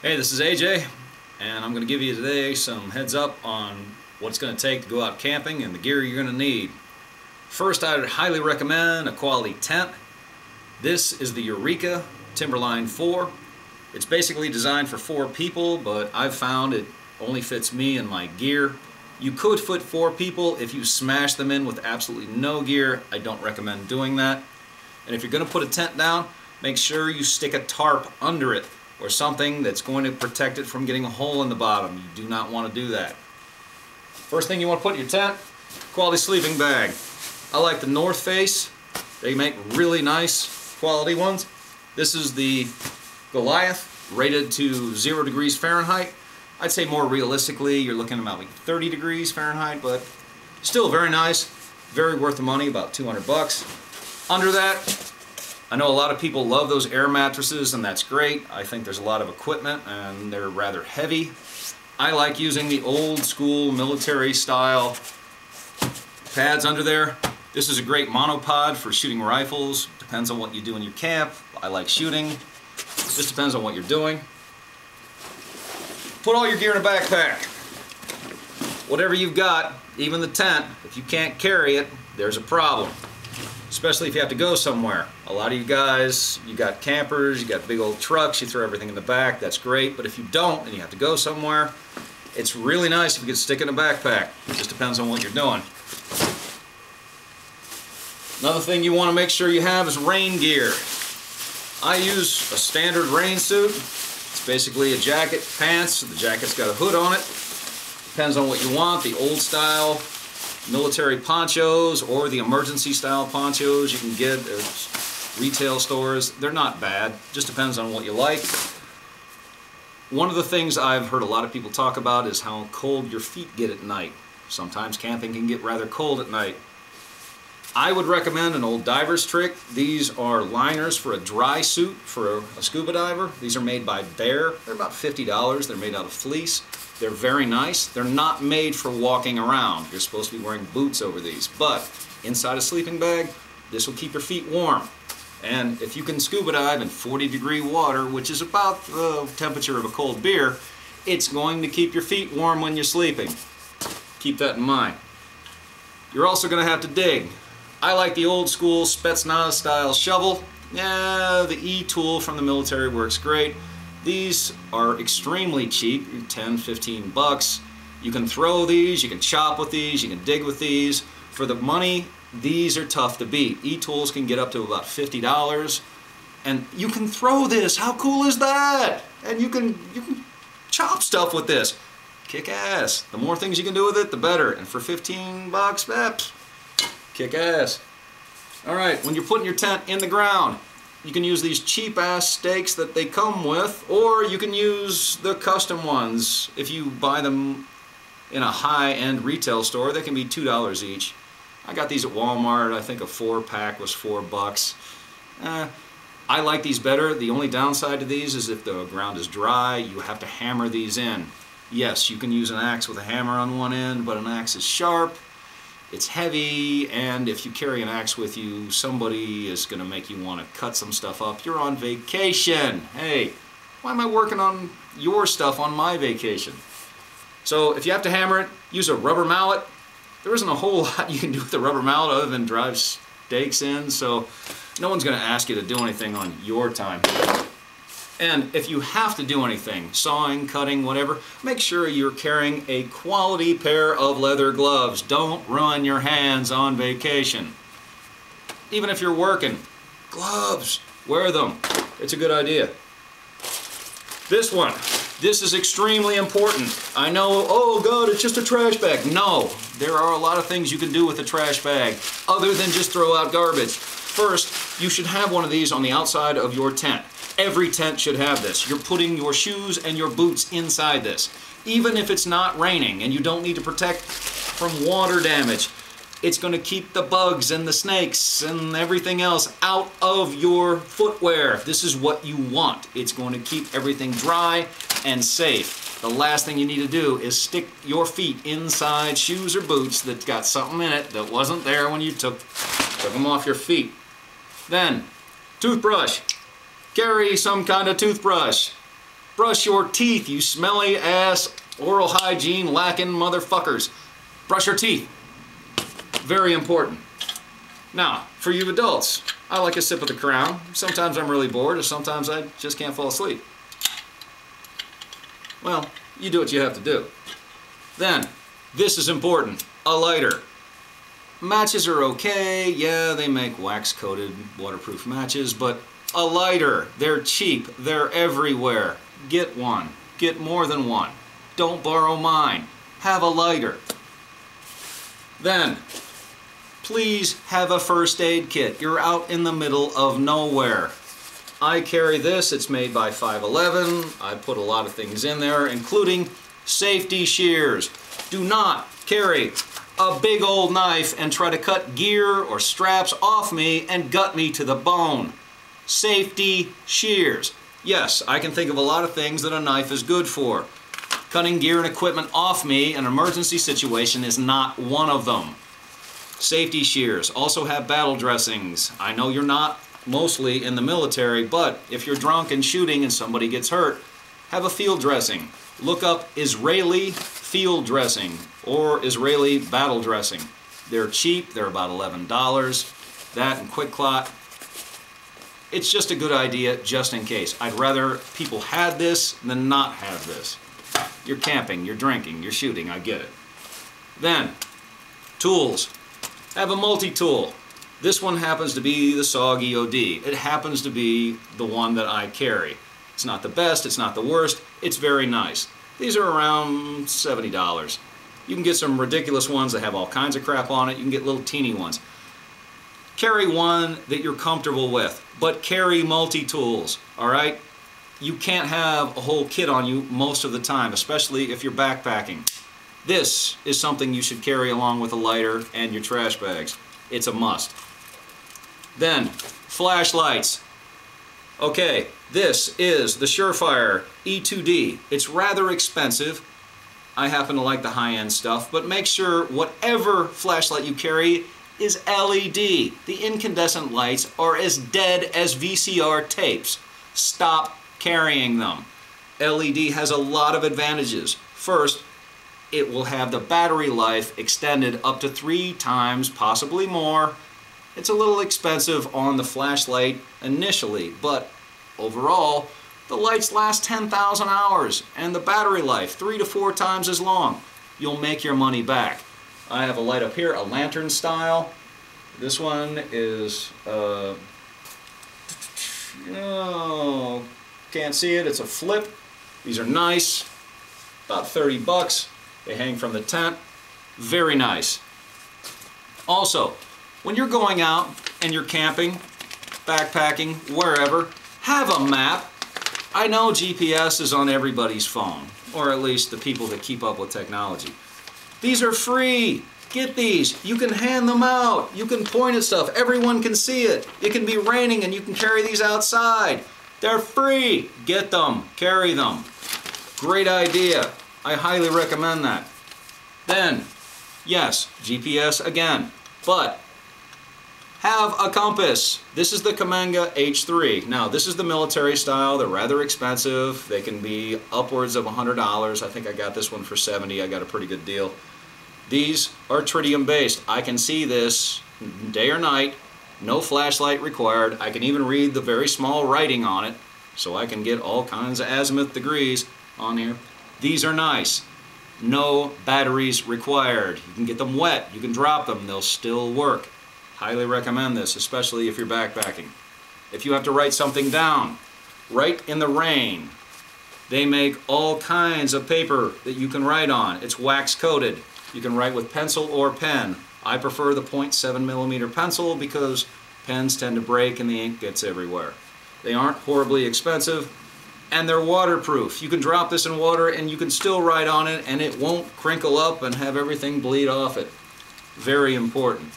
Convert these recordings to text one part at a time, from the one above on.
Hey, this is AJ, and I'm going to give you today some heads up on what it's going to take to go out camping and the gear you're going to need. First, I would highly recommend a quality tent. This is the Eureka Timberline 4. It's basically designed for 4 people, but I've found it only fits me and my gear. You could fit 4 people if you smash them in with absolutely no gear. I don't recommend doing that. And if you're going to put a tent down, make sure you stick a tarp under it, or something that's going to protect it from getting a hole in the bottom. You do not want to do that. First thing you want to put in your tent, quality sleeping bag. I like the North Face. They make really nice quality ones. This is the Goliath, rated to 0 degrees Fahrenheit. I'd say more realistically you're looking at about like 30 degrees Fahrenheit, but still very nice, very worth the money, about 200 bucks. Under that, I know a lot of people love those air mattresses, and that's great. I think there's a lot of equipment and they're rather heavy. I like using the old school military style pads under there. This is a great monopod for shooting rifles. Depends on what you do in your camp. I like shooting. Just depends on what you're doing. Put all your gear in a backpack. Whatever you've got, even the tent, if you can't carry it, there's a problem. Especially if you have to go somewhere. A lot of you guys, you got campers, you got big old trucks, you throw everything in the back, that's great. But if you don't and you have to go somewhere, it's really nice if you can stick it in a backpack. It just depends on what you're doing. Another thing you want to make sure you have is rain gear. I use a standard rain suit. It's basically a jacket, pants. The jacket's got a hood on it. Depends on what you want. The old style military ponchos or the emergency style ponchos you can get at retail stores. They're not bad, just depends on what you like. One of the things I've heard a lot of people talk about is how cold your feet get at night. Sometimes camping can get rather cold at night. I would recommend an old diver's trick. These are liners for a dry suit for a scuba diver. These are made by Bear. They're about $50. They're made out of fleece. They're very nice. They're not made for walking around. You're supposed to be wearing boots over these. But inside a sleeping bag, this will keep your feet warm. And if you can scuba dive in 40-degree water, which is about the temperature of a cold beer, it's going to keep your feet warm when you're sleeping. Keep that in mind. You're also going to have to dig. I like the old school Spetsnaz style shovel. Yeah, the E-tool from the military works great. These are extremely cheap, 10, 15 bucks. You can throw these, you can chop with these, you can dig with these. For the money, these are tough to beat. E-tools can get up to about $50. And you can throw this, how cool is that? And you can chop stuff with this. Kick ass. The more things you can do with it, the better. And for 15 bucks, kick ass. All right, when you're putting your tent in the ground, you can use these cheap-ass stakes that they come with, or you can use the custom ones. If you buy them in a high-end retail store, they can be $2 each. I got these at Walmart. I think a 4-pack was 4 bucks. I like these better. The only downside to these is if the ground is dry, you have to hammer these in. Yes, you can use an axe with a hammer on one end, but an axe is sharp. It's heavy, and if you carry an axe with you, somebody is going to make you want to cut some stuff up. You're on vacation. Hey, why am I working on your stuff on my vacation? So if you have to hammer it, use a rubber mallet. There isn't a whole lot you can do with a rubber mallet other than drive stakes in, so no one's going to ask you to do anything on your time. And if you have to do anything, sawing, cutting, whatever, make sure you're carrying a quality pair of leather gloves. Don't ruin your hands on vacation. Even if you're working, gloves, wear them. It's a good idea. This one, this is extremely important. I know, oh God, it's just a trash bag. No, there are a lot of things you can do with a trash bag other than just throw out garbage. First, you should have one of these on the outside of your tent. Every tent should have this. You're putting your shoes and your boots inside this. Even if it's not raining and you don't need to protect from water damage, it's going to keep the bugs and the snakes and everything else out of your footwear. This is what you want. It's going to keep everything dry and safe. The last thing you need to do is stick your feet inside shoes or boots that's got something in it that wasn't there when you took them off your feet. Then, toothbrush. Carry some kind of toothbrush. Brush your teeth, you smelly ass oral hygiene lacking motherfuckers. Brush your teeth. Very important. Now, for you adults, I like a sip of the Crown. Sometimes I'm really bored, or sometimes I just can't fall asleep. Well, you do what you have to do. Then, this is important, a lighter. Matches are okay, yeah, they make wax-coated waterproof matches, but a lighter, they're cheap, they're everywhere. Get one, get more than one. Don't borrow mine, have a lighter. Then, please have a first aid kit. You're out in the middle of nowhere. I carry this, it's made by 511. I put a lot of things in there, including safety shears. Do not carry a big old knife and try to cut gear or straps off me and gut me to the bone. Safety shears. Yes, I can think of a lot of things that a knife is good for. Cutting gear and equipment off me in an emergency situation is not one of them. Safety shears also have battle dressings. I know you're not mostly in the military, but if you're drunk and shooting and somebody gets hurt, have a field dressing. Look up Israeli field dressing or Israeli battle dressing. They're cheap, they're about $11. That and Quick Clot. It's just a good idea just in case. I'd rather people had this than not have this. You're camping, you're drinking, you're shooting, I get it. Then, tools. Have a multi-tool. This one happens to be the SOG EOD. It happens to be the one that I carry. It's not the best, it's not the worst, it's very nice. These are around $70. You can get some ridiculous ones that have all kinds of crap on it. You can get little teeny ones. Carry one that you're comfortable with, but carry multi-tools, all right? You can't have a whole kit on you most of the time, especially if you're backpacking. This is something you should carry along with a lighter and your trash bags. It's a must. Then, flashlights. Okay, this is the Surefire E2D. It's rather expensive. I happen to like the high-end stuff, but make sure whatever flashlight you carry is LED. The incandescent lights are as dead as VCR tapes. Stop carrying them. LED has a lot of advantages. First, it will have the battery life extended up to 3 times, possibly more. It's a little expensive on the flashlight initially, but overall, the lights last 10,000 hours and the battery life 3 to 4 times as long. You'll make your money back. I have a light up here, a lantern style. This one is, can't see it, it's a flip. These are nice, about 30 bucks. They hang from the tent. Very nice. Also, when you're going out and you're camping, backpacking, wherever, have a map. I know GPS is on everybody's phone, or at least the people that keep up with technology. These are free. Get these. You can hand them out. You can point at stuff. Everyone can see it. It can be raining and you can carry these outside. They're free. Get them. Carry them. Great idea. I highly recommend that. Then, yes, GPS again, but have a compass. This is the Kamenga H3. Now, this is the military style. They're rather expensive. They can be upwards of $100. I think I got this one for $70. I got a pretty good deal. These are tritium based. I can see this day or night. No flashlight required. I can even read the very small writing on it, so I can get all kinds of azimuth degrees on here. These are nice. No batteries required. You can get them wet. You can drop them. They'll still work. Highly recommend this, especially if you're backpacking. If you have to write something down, write in the rain. They make all kinds of paper that you can write on. It's wax coated. You can write with pencil or pen. I prefer the 0.7mm pencil because pens tend to break and the ink gets everywhere. They aren't horribly expensive and they're waterproof. You can drop this in water and you can still write on it and it won't crinkle up and have everything bleed off it. Very important.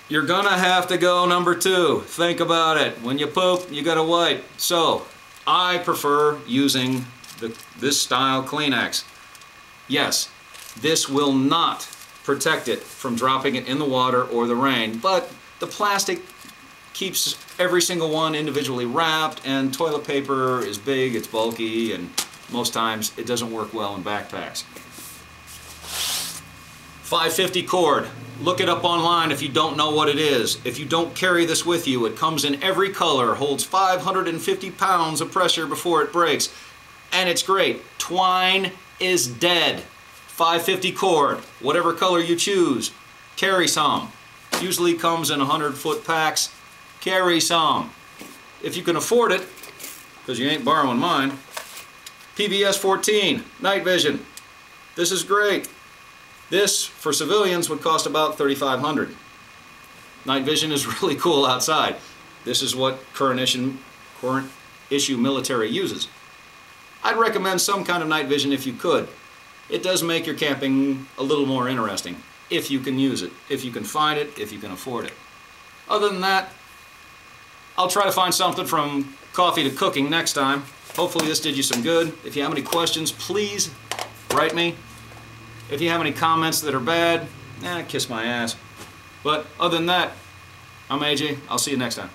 You're gonna have to go number 2. Think about it. When you poop, you gotta wipe. So, I prefer using this style Kleenex. Yes, this will not protect it from dropping it in the water or the rain, but the plastic keeps every single one individually wrapped, and toilet paper is big, it's bulky, and most times it doesn't work well in backpacks. 550 cord. Look it up online if you don't know what it is. If you don't carry this with you, it comes in every color, holds 550 pounds of pressure before it breaks, and it's great. Twine is dead. 550 cord, whatever color you choose, carry some. Usually comes in 100-foot packs. Carry some. If you can afford it, because you ain't borrowing mine. PBS 14, night vision. This is great. This, for civilians, would cost about $3,500. Night vision is really cool outside. This is what current issue military uses. I'd recommend some kind of night vision if you could. It does make your camping a little more interesting, if you can use it, if you can find it, if you can afford it. Other than that, I'll try to find something from coffee to cooking next time. Hopefully this did you some good. If you have any questions, please write me. If you have any comments that are bad, kiss my ass. But other than that, I'm AJ. I'll see you next time.